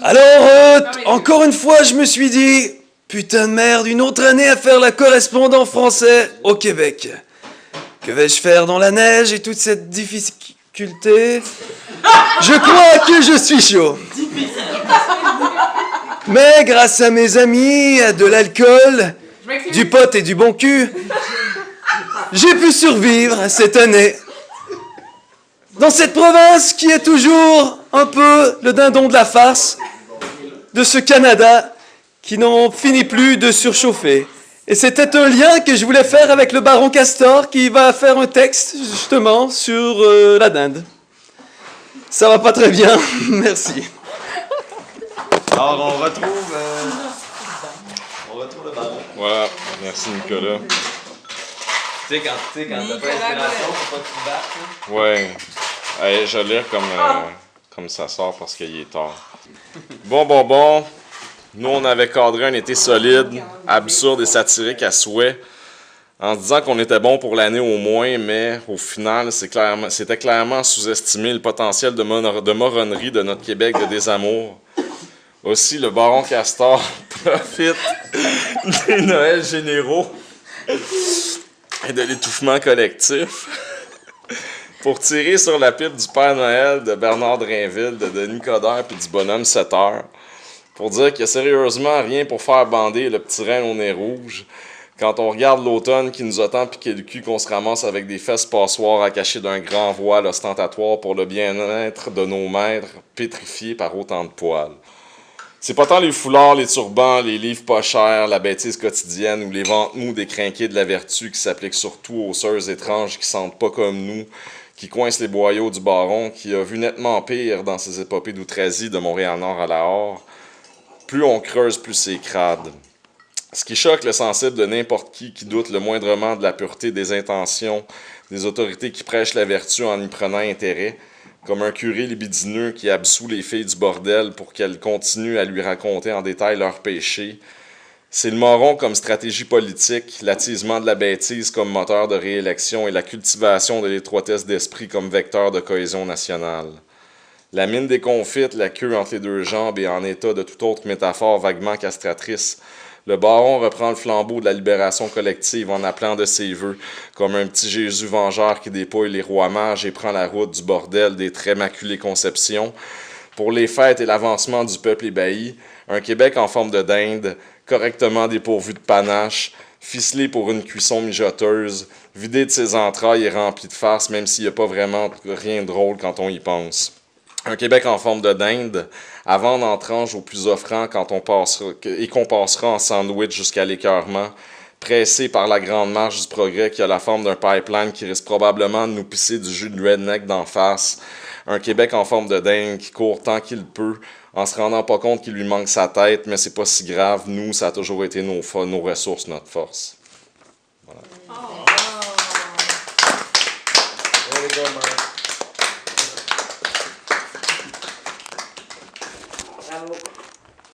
Alors, encore une fois, je me suis dit, putain de merde, une autre année à faire la correspondant français au Québec. Que vais-je faire dans la neige et toute cette difficulté? Je crois que je suis chaud. Mais grâce à mes amis, à de l'alcool, du pot et du bon cul, j'ai pu survivre cette année. Dans cette province qui est toujours un peu le dindon de la farce de ce Canada qui n'en finit plus de surchauffer. Et c'était un lien que je voulais faire avec le baron Castor qui va faire un texte justement sur la dinde. Ça va pas très bien, merci. Alors on retrouve le baron. Voilà, merci Nicolas. Tu sais, quand t'as pas l'inspiration, faut pas que tu battes. Ouais. Allez, je vais lire comme ça sort parce qu'il est tard. Bon. Nous, on avait cadré un été solide, absurde et satirique à souhait, en se disant qu'on était bon pour l'année au moins, mais au final, c'était clairement sous-estimer le potentiel de moronnerie de notre Québec de désamour. Aussi, le baron Castor profite des Noëls généraux et de l'étouffement collectif pour tirer sur la pipe du Père Noël, de Bernard Drainville, de Denis Coderre et du bonhomme 7 heures, pour dire qu'il n'y a sérieusement rien pour faire bander le petit reine au nez rouge quand on regarde l'automne qui nous a tant piqué le cul qu'on se ramasse avec des fesses passoires à cacher d'un grand voile ostentatoire pour le bien-être de nos maîtres pétrifiés par autant de poils. C'est pas tant les foulards, les turbans, les livres pas chers, la bêtise quotidienne ou les ventes mous des crinqués de la vertu qui s'appliquent surtout aux sœurs étranges qui sentent pas comme nous, qui coincent les boyaux du baron, qui a vu nettement pire dans ses épopées d'Outrasie de Montréal-Nord à Lahore. Plus on creuse, plus c'est crade. Ce qui choque le sensible de n'importe qui doute le moindrement de la pureté des intentions des autorités qui prêchent la vertu en y prenant intérêt, comme un curé libidineux qui absout les filles du bordel pour qu'elles continuent à lui raconter en détail leurs péchés. C'est le moron comme stratégie politique, l'attisement de la bêtise comme moteur de réélection et la cultivation de l'étroitesse d'esprit comme vecteur de cohésion nationale. La mine déconfite, la queue entre les deux jambes et en état de toute autre métaphore vaguement castratrice, le baron reprend le flambeau de la libération collective en appelant de ses vœux, comme un petit Jésus vengeur qui dépouille les rois mages et prend la route du bordel des très maculées conceptions. Pour les fêtes et l'avancement du peuple ébahi, un Québec en forme de dinde, correctement dépourvu de panache, ficelé pour une cuisson mijoteuse, vidé de ses entrailles et rempli de farce, même s'il n'y a pas vraiment rien de drôle quand on y pense. Un Québec en forme de dinde, à vendre en tranches au plus offrant qu'on passera en sandwich jusqu'à l'écœurement, pressé par la grande marche du progrès qui a la forme d'un pipeline qui risque probablement de nous pisser du jus de redneck d'en face. Un Québec en forme de dinde qui court tant qu'il peut, en se rendant pas compte qu'il lui manque sa tête, mais c'est pas si grave, nous, ça a toujours été nos ressources, notre force.